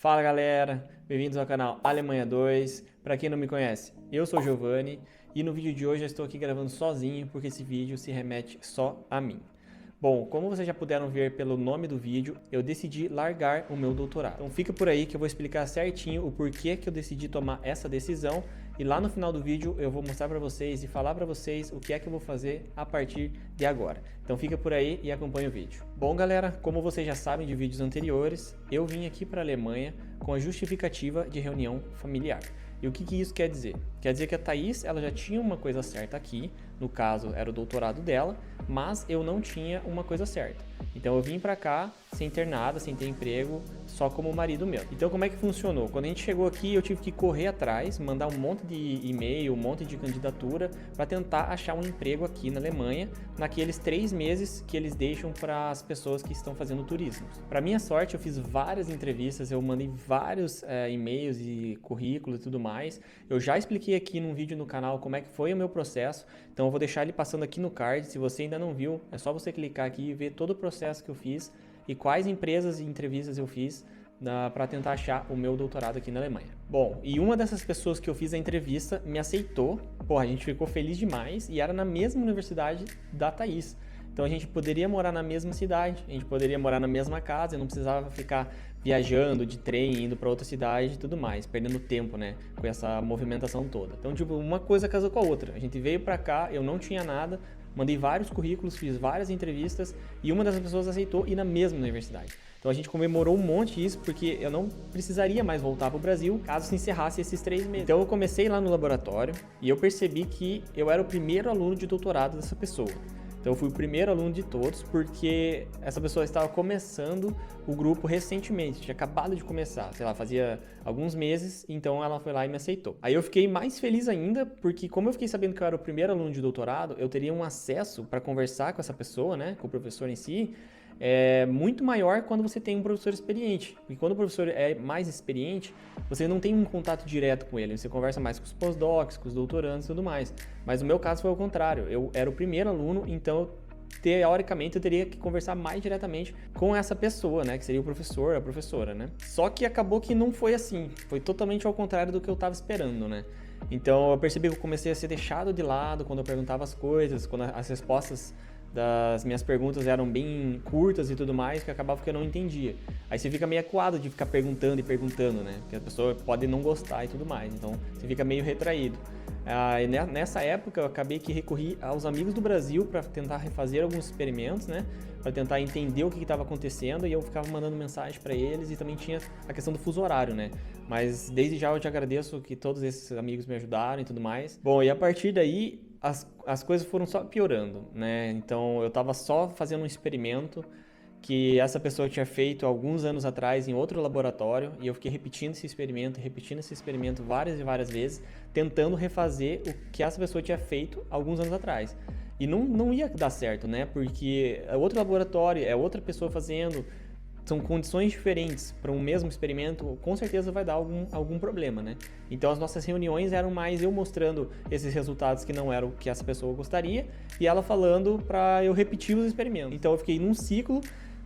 Fala galera, bem-vindos ao canal Alemanha 2. Para quem não me conhece, eu sou o Giovanni e no vídeo de hoje eu estou aqui gravando sozinho porque esse vídeo se remete só a mim. Bom, como vocês já puderam ver pelo nome do vídeo, eu decidi largar o meu doutorado. Então fica por aí que eu vou explicar certinho o porquê que eu decidi tomar essa decisão e lá no final do vídeo eu vou mostrar para vocês e falar para vocês o que é que eu vou fazer a partir de agora. Então fica por aí e acompanha o vídeo. Bom galera, como vocês já sabem de vídeos anteriores, eu vim aqui para a Alemanha com a justificativa de reunião familiar. E o que isso quer dizer? Quer dizer que a Thaís ela já tinha uma coisa certa aqui, no caso era o doutorado dela, mas eu não tinha uma coisa certa. Então eu vim pra cá sem ter nada, sem ter emprego, só como marido meu. Então como é que funcionou? Quando a gente chegou aqui eu tive que correr atrás, mandar um monte de e-mail, um monte de candidatura para tentar achar um emprego aqui na Alemanha, naqueles 3 meses que eles deixam para as pessoas que estão fazendo turismo. Para minha sorte eu fiz várias entrevistas, eu mandei vários e-mails e currículos e tudo mais. Eu já expliquei aqui num vídeo no canal como é que foi o meu processo, então eu vou deixar ele passando aqui no card. Se você ainda não viu, é só você clicar aqui e ver todo o processo que eu fiz e quais empresas e entrevistas eu fiz para tentar achar o meu doutorado aqui na Alemanha. Bom, e uma dessas pessoas que eu fiz a entrevista me aceitou, a gente ficou feliz demais e era na mesma universidade da Thaís. Então a gente poderia morar na mesma cidade, a gente poderia morar na mesma casa, eu não precisava ficar viajando de trem, indo para outra cidade e tudo mais, perdendo tempo, né, com essa movimentação toda. Então, tipo, uma coisa casou com a outra. A gente veio para cá, eu não tinha nada, mandei vários currículos, fiz várias entrevistas e uma dessas pessoas aceitou ir na mesma universidade. Então a gente comemorou um monte isso porque eu não precisaria mais voltar para o Brasil caso se encerrasse esses 3 meses. Então eu comecei lá no laboratório e eu percebi que eu era o primeiro aluno de doutorado dessa pessoa. Então eu fui o primeiro aluno de todos porque essa pessoa estava começando o grupo recentemente, tinha acabado de começar, sei lá, fazia alguns meses, então ela foi lá e me aceitou. Aí eu fiquei mais feliz ainda porque como eu fiquei sabendo que eu era o primeiro aluno de doutorado, eu teria um acesso para conversar com essa pessoa, né, com o professor em si, muito maior quando você tem um professor experiente. E quando o professor é mais experiente, você não tem um contato direto com ele, você conversa mais com os pós-docs, com os doutorandos e tudo mais. Mas no meu caso foi o contrário, eu era o primeiro aluno, então teoricamente eu teria que conversar mais diretamente com essa pessoa, né, que seria o professor, a professora, né. Só que acabou que não foi assim, foi totalmente ao contrário do que eu estava esperando, né. Então eu percebi que eu comecei a ser deixado de lado quando eu perguntava as coisas, quando as respostas das minhas perguntas eram bem curtas e tudo mais, que acabava que eu não entendia. Aí você fica meio acuado de ficar perguntando e perguntando, né? Porque a pessoa pode não gostar e tudo mais, então você fica meio retraído. E nessa época eu acabei que recorri aos amigos do Brasil para tentar refazer alguns experimentos, né? Para tentar entender o que estava acontecendo e eu ficava mandando mensagem para eles e também tinha a questão do fuso horário, né? Mas desde já eu te agradeço que todos esses amigos me ajudaram e tudo mais. Bom, e a partir daí as coisas foram só piorando, né? Então eu estava só fazendo um experimento que essa pessoa tinha feito alguns anos atrás em outro laboratório e eu fiquei repetindo esse experimento várias e várias vezes, tentando refazer o que essa pessoa tinha feito alguns anos atrás. E não ia dar certo, né? Porque é outro laboratório, é outra pessoa fazendo, são condições diferentes para um mesmo experimento, com certeza vai dar algum problema, né? Então as nossas reuniões eram mais eu mostrando esses resultados que não eram o que essa pessoa gostaria e ela falando para eu repetir os experimentos. Então eu fiquei num ciclo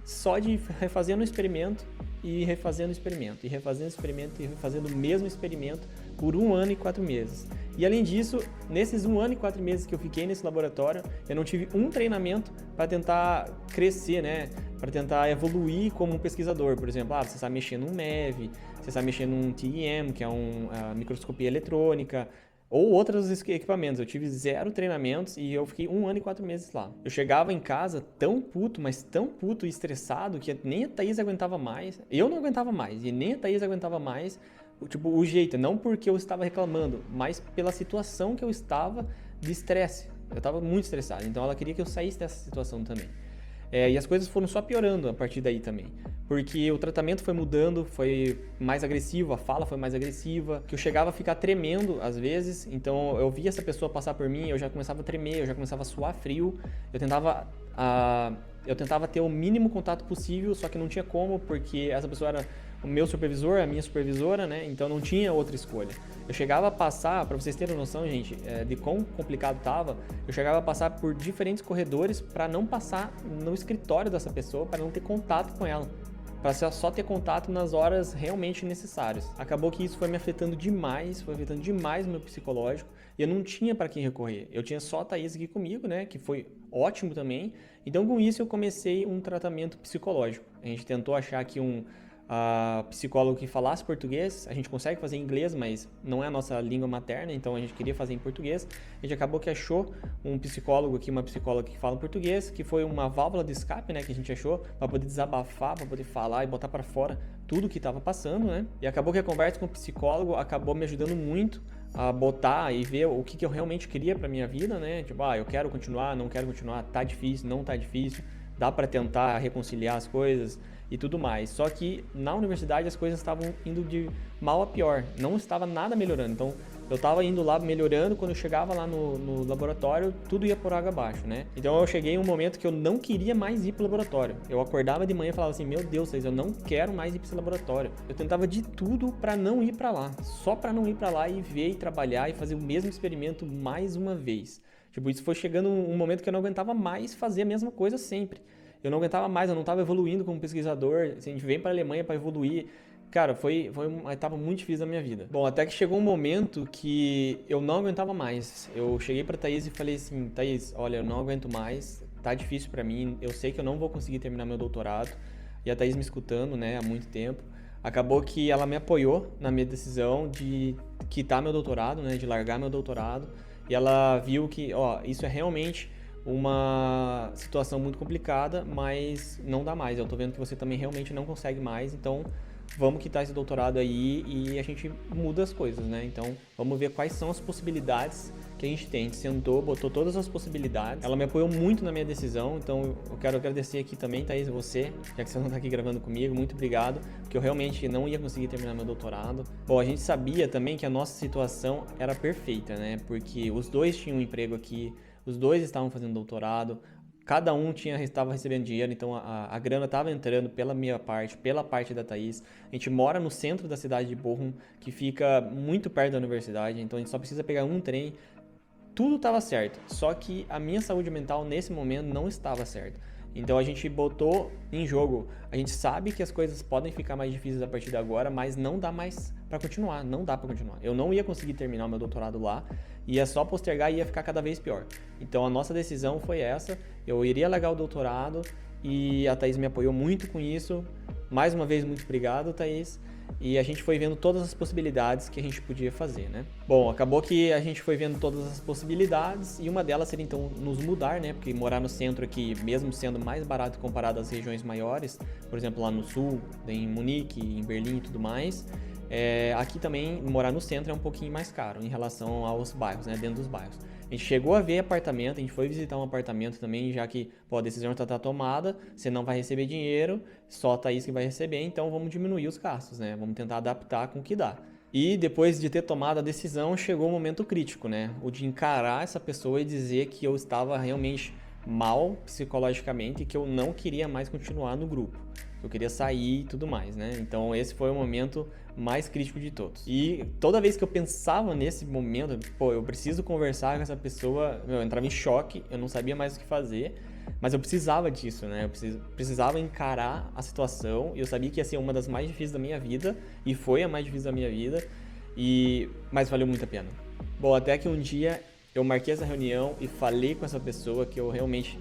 só de refazendo o experimento e refazendo o experimento e refazendo o experimento e refazendo o mesmo experimento por 1 ano e 4 meses. E além disso, nesses 1 ano e 4 meses que eu fiquei nesse laboratório, eu não tive um treinamento para tentar crescer, né? Para tentar evoluir como um pesquisador. Por exemplo, você sabe mexer num MEV, você sabe mexer num TEM, que é uma microscopia eletrônica, ou outros equipamentos. Eu tive 0 treinamentos e eu fiquei 1 ano e 4 meses lá. Eu chegava em casa tão puto, mas tão puto e estressado que nem a Thaís aguentava mais. Eu não aguentava mais e nem a Thaís aguentava mais. Tipo, o jeito, não porque eu estava reclamando, mas pela situação que eu estava de estresse. Eu estava muito estressado, então ela queria que eu saísse dessa situação também. E as coisas foram só piorando a partir daí também. Porque o tratamento foi mudando, foi mais agressivo, a fala foi mais agressiva, que eu chegava a ficar tremendo às vezes, então eu via essa pessoa passar por mim, eu já começava a tremer, eu já começava a suar frio, eu tentava ter o mínimo contato possível, só que não tinha como, porque essa pessoa era o meu supervisor, a minha supervisora, né? Então não tinha outra escolha. Eu chegava a passar, para vocês terem noção, gente, de quão complicado tava, eu chegava a passar por diferentes corredores para não passar no escritório dessa pessoa, para não ter contato com ela. para só ter contato nas horas realmente necessárias. Acabou que isso foi me afetando demais, o meu psicológico, e eu não tinha para quem recorrer. Eu tinha só a Thaís aqui comigo, né, que foi ótimo também. Então, com isso, eu comecei um tratamento psicológico. A gente tentou achar aqui um psicólogo que falasse português. A gente consegue fazer em inglês, mas não é a nossa língua materna, então a gente queria fazer em português. A gente acabou que achou um psicólogo aqui, uma psicóloga que fala português, que foi uma válvula de escape, né, que a gente achou para poder desabafar, para poder falar e botar para fora tudo que estava passando, né? E acabou que a conversa com o psicólogo acabou me ajudando muito a botar e ver o que eu realmente queria para minha vida, né? Tipo, eu quero continuar, não quero continuar, tá difícil, não tá difícil, dá para tentar reconciliar as coisas e tudo mais. Só que na universidade as coisas estavam indo de mal a pior, não estava nada melhorando. Então eu estava indo lá melhorando, quando eu chegava lá no laboratório, tudo ia por água abaixo, né? Então eu cheguei em um momento que eu não queria mais ir pro laboratório. Eu acordava de manhã e falava assim, meu Deus, eu não quero mais ir para esse laboratório. Eu tentava de tudo para não ir para lá, só para não ir para lá e ver e trabalhar e fazer o mesmo experimento mais uma vez. Tipo, isso foi chegando um momento que eu não aguentava mais fazer a mesma coisa sempre. Eu não aguentava mais, eu não estava evoluindo como pesquisador. Assim, a gente vem para a Alemanha para evoluir. Cara, foi uma etapa muito difícil da minha vida. Bom, até que chegou um momento que eu não aguentava mais. Eu cheguei para Thaís e falei assim, Thaís, olha, eu não aguento mais, tá difícil para mim, eu sei que eu não vou conseguir terminar meu doutorado. E a Thaís me escutando, né, há muito tempo. Acabou que ela me apoiou na minha decisão de quitar meu doutorado, né, de largar meu doutorado. E ela viu que, isso é realmente uma situação muito complicada, mas não dá mais. Eu tô vendo que você também realmente não consegue mais, então vamos quitar esse doutorado aí e a gente muda as coisas, né? Então vamos ver quais são as possibilidades que a gente tem. A gente sentou, botou todas as possibilidades. Ela me apoiou muito na minha decisão, então eu quero agradecer aqui também, Thaís, você, já que você não tá aqui gravando comigo, muito obrigado, porque eu realmente não ia conseguir terminar meu doutorado. Bom, a gente sabia também que a nossa situação era perfeita, né? Porque os dois tinham um emprego aqui, os dois estavam fazendo doutorado, cada um estava recebendo dinheiro, então a grana estava entrando pela minha parte, pela parte da Thaís. A gente mora no centro da cidade de Bochum, que fica muito perto da universidade, então a gente só precisa pegar um trem. Tudo estava certo, só que a minha saúde mental nesse momento não estava certa. Então a gente botou em jogo. A gente sabe que as coisas podem ficar mais difíceis a partir de agora, mas não dá mais para continuar, não dá para continuar. Eu não ia conseguir terminar o meu doutorado lá, ia só postergar e ia ficar cada vez pior. Então a nossa decisão foi essa, eu iria largar o doutorado e a Thaís me apoiou muito com isso. Mais uma vez, muito obrigado, Thaís. E a gente foi vendo todas as possibilidades que a gente podia fazer, né? Bom, acabou que a gente foi vendo todas as possibilidades e uma delas seria então nos mudar, né? Porque morar no centro aqui, mesmo sendo mais barato comparado às regiões maiores, por exemplo, lá no sul, em Munique, em Berlim e tudo mais, aqui também morar no centro é um pouquinho mais caro em relação aos bairros, né? Dentro dos bairros. A gente chegou a ver apartamento, a gente foi visitar um apartamento também, já que a decisão já está tomada, você não vai receber dinheiro, só a Thaís que vai receber, então vamos diminuir os gastos, né? Vamos tentar adaptar com o que dá. E depois de ter tomado a decisão, chegou o momento crítico, né? O de encarar essa pessoa e dizer que eu estava realmente mal psicologicamente e que eu não queria mais continuar no grupo. Eu queria sair e tudo mais, né? Então esse foi o momento mais crítico de todos. E toda vez que eu pensava nesse momento, eu preciso conversar com essa pessoa, eu entrava em choque, eu não sabia mais o que fazer, mas eu precisava disso, né? Eu precisava encarar a situação, e eu sabia que ia ser uma das mais difíceis da minha vida, e foi a mais difícil da minha vida, mas valeu muito a pena. Bom, até que um dia eu marquei essa reunião e falei com essa pessoa que eu realmente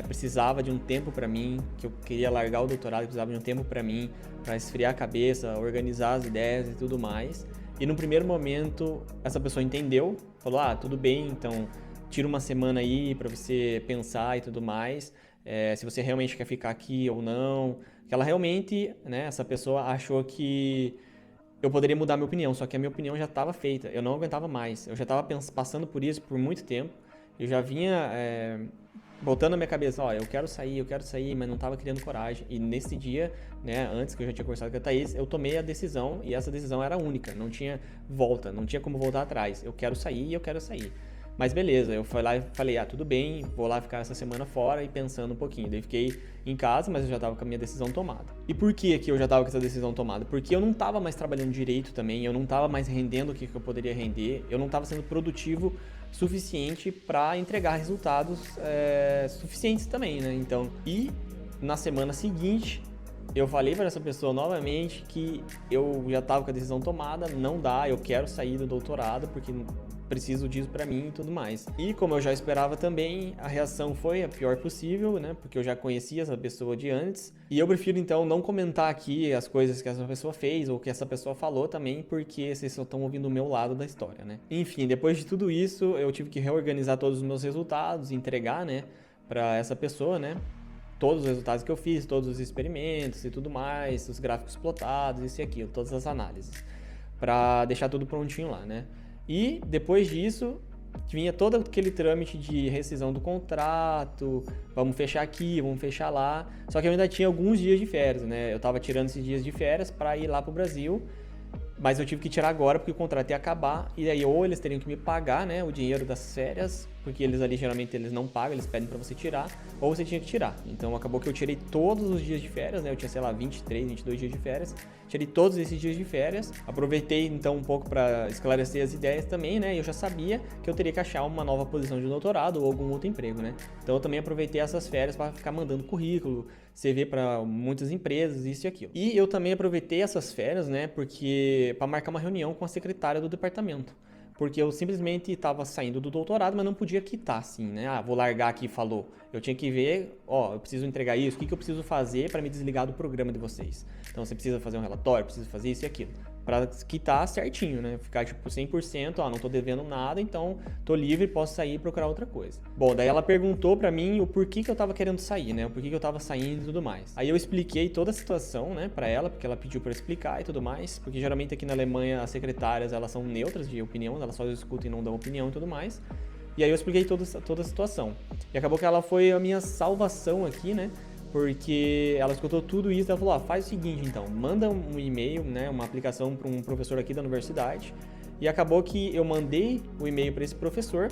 precisava de um tempo para mim, que eu queria largar o doutorado, precisava de um tempo para mim, para esfriar a cabeça, organizar as ideias e tudo mais. E no primeiro momento essa pessoa entendeu, falou, tudo bem, então tira uma semana aí para você pensar e tudo mais, se você realmente quer ficar aqui ou não. Que ela realmente, né, essa pessoa achou que eu poderia mudar minha opinião, só que a minha opinião já estava feita, eu não aguentava mais, eu já estava passando por isso por muito tempo, eu já vinha botando na minha cabeça, eu quero sair, mas não estava criando coragem. E nesse dia, né, antes que eu já tinha conversado com a Thaís, eu tomei a decisão, e essa decisão era única, não tinha volta, não tinha como voltar atrás. Eu quero sair e eu quero sair. Mas beleza, eu fui lá e falei, tudo bem, vou lá ficar essa semana fora e pensando um pouquinho. Daí fiquei em casa, mas eu já estava com a minha decisão tomada. E por que eu já estava com essa decisão tomada? Porque eu não estava mais trabalhando direito também, eu não estava mais rendendo o que eu poderia render, eu não estava sendo produtivo suficiente para entregar resultados suficientes também, né? Então, e na semana seguinte, eu falei para essa pessoa novamente que eu já estava com a decisão tomada, não dá, eu quero sair do doutorado porque preciso disso para mim e tudo mais. E como eu já esperava também, a reação foi a pior possível, né? Porque eu já conhecia essa pessoa de antes. E eu prefiro então não comentar aqui as coisas que essa pessoa fez ou que essa pessoa falou também, porque vocês só estão ouvindo o meu lado da história, né? Enfim, depois de tudo isso, eu tive que reorganizar todos os meus resultados, entregar, né, para essa pessoa, né? Todos os resultados que eu fiz, todos os experimentos e tudo mais, os gráficos plotados, isso e aquilo, todas as análises, para deixar tudo prontinho lá, né? E depois disso, vinha todo aquele trâmite de rescisão do contrato, vamos fechar aqui, vamos fechar lá. Só que eu ainda tinha alguns dias de férias, né? Eu estava tirando esses dias de férias para ir lá pro Brasil, mas eu tive que tirar agora porque o contrato ia acabar, e aí ou eles teriam que me pagar, né, o dinheiro das férias, porque eles ali geralmente eles não pagam, eles pedem para você tirar, ou você tinha que tirar. Então acabou que eu tirei todos os dias de férias, né, eu tinha, sei lá, 23, 22 dias de férias, tirei todos esses dias de férias, aproveitei então um pouco para esclarecer as ideias também, né, e eu já sabia que eu teria que achar uma nova posição de doutorado ou algum outro emprego, né. Então eu também aproveitei essas férias para ficar mandando currículo, CV para muitas empresas, isso e aquilo. E eu também aproveitei essas férias, né, porque para marcar uma reunião com a secretária do departamento. Porque eu simplesmente estava saindo do doutorado, mas não podia quitar assim, né? Ah, vou largar aqui e falou. Eu tinha que ver, ó, eu preciso entregar isso, o que eu preciso fazer para me desligar do programa de vocês. Então você precisa fazer um relatório, precisa fazer isso e aquilo. Para quitar certinho, né? Ficar tipo 100%, ó, não tô devendo nada, então tô livre, posso sair e procurar outra coisa. Bom, daí ela perguntou para mim o porquê que eu tava querendo sair, né? O porquê que eu tava saindo e tudo mais. Aí eu expliquei toda a situação, né, para ela, porque ela pediu para eu explicar e tudo mais, porque geralmente aqui na Alemanha as secretárias, elas são neutras de opinião, elas só escutam e não dão opinião e tudo mais. E aí eu expliquei toda a situação. E acabou que ela foi a minha salvação aqui, né? Porque ela escutou tudo isso e ela falou, ah, faz o seguinte então, manda um e-mail, né, uma aplicação para um professor aqui da universidade. E acabou que eu mandei o e-mail para esse professor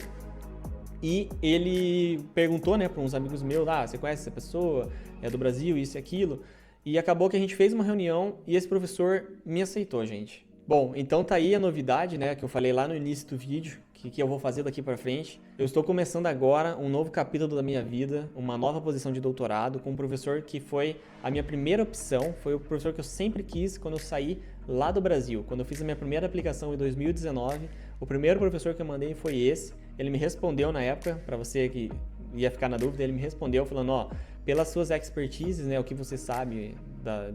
e ele perguntou, né, para uns amigos meus, ah, você conhece essa pessoa, é do Brasil, isso e aquilo. E acabou que a gente fez uma reunião e esse professor me aceitou, gente. Bom, então tá aí a novidade, né, que eu falei lá no início do vídeo, que eu vou fazer daqui para frente. Eu estou começando agora um novo capítulo da minha vida, uma nova posição de doutorado, com um professor que foi a minha primeira opção, foi o professor que eu sempre quis quando eu saí lá do Brasil. Quando eu fiz a minha primeira aplicação em 2019, o primeiro professor que eu mandei foi esse. Ele me respondeu na época, para você que ia ficar na dúvida, ele me respondeu falando, ó, pelas suas expertises, né, o que você sabe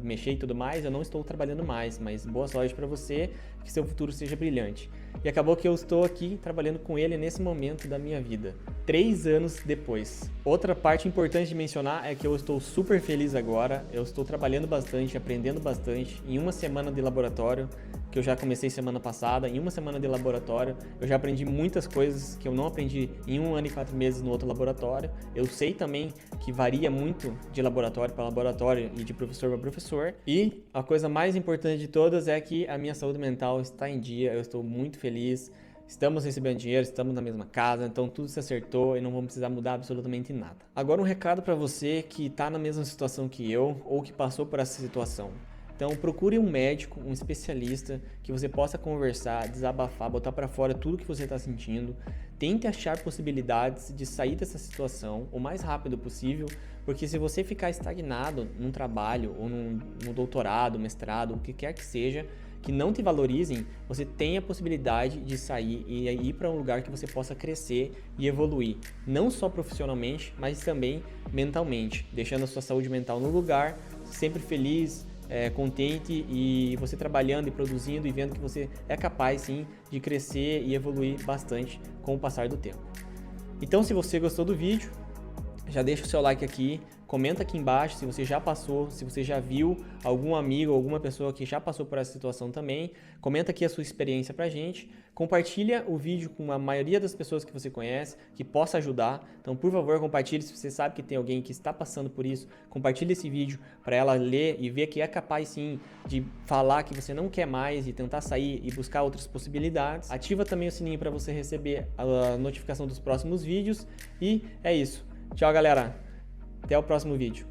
mexer e tudo mais, eu não estou trabalhando mais, mas boa sorte para você, que seu futuro seja brilhante. E acabou que eu estou aqui trabalhando com ele nesse momento da minha vida, 3 anos depois. Outra parte importante de mencionar é que eu estou super feliz agora, eu estou trabalhando bastante, aprendendo bastante. Em uma semana de laboratório, que eu já comecei semana passada, em uma semana de laboratório, eu já aprendi muitas coisas que eu não aprendi em 1 ano e 4 meses no outro laboratório. Eu sei também que varia muito de laboratório para laboratório e de professor para professor. E a coisa mais importante de todas é que a minha saúde mental está em dia, eu estou muito feliz. Estamos recebendo dinheiro, estamos na mesma casa, então tudo se acertou e não vamos precisar mudar absolutamente nada. Agora um recado para você que está na mesma situação que eu ou que passou por essa situação. Então procure um médico, um especialista que você possa conversar, desabafar, botar para fora tudo que você está sentindo. Tente achar possibilidades de sair dessa situação o mais rápido possível, porque se você ficar estagnado num trabalho ou no doutorado, mestrado, o que quer que seja, que não te valorizem, você tem a possibilidade de sair e ir para um lugar que você possa crescer e evoluir, não só profissionalmente, mas também mentalmente, deixando a sua saúde mental no lugar, sempre feliz, contente e você trabalhando e produzindo e vendo que você é capaz sim de crescer e evoluir bastante com o passar do tempo. Então, se você gostou do vídeo, já deixa o seu like aqui, comenta aqui embaixo se você já passou, se você já viu algum amigo ou alguma pessoa que já passou por essa situação também. Comenta aqui a sua experiência pra gente. Compartilha o vídeo com a maioria das pessoas que você conhece, que possa ajudar. Então, por favor, compartilhe. Se você sabe que tem alguém que está passando por isso, compartilhe esse vídeo para ela ler e ver que é capaz sim de falar que você não quer mais e tentar sair e buscar outras possibilidades. Ativa também o sininho para você receber a notificação dos próximos vídeos. E é isso. Tchau, galera. Até o próximo vídeo.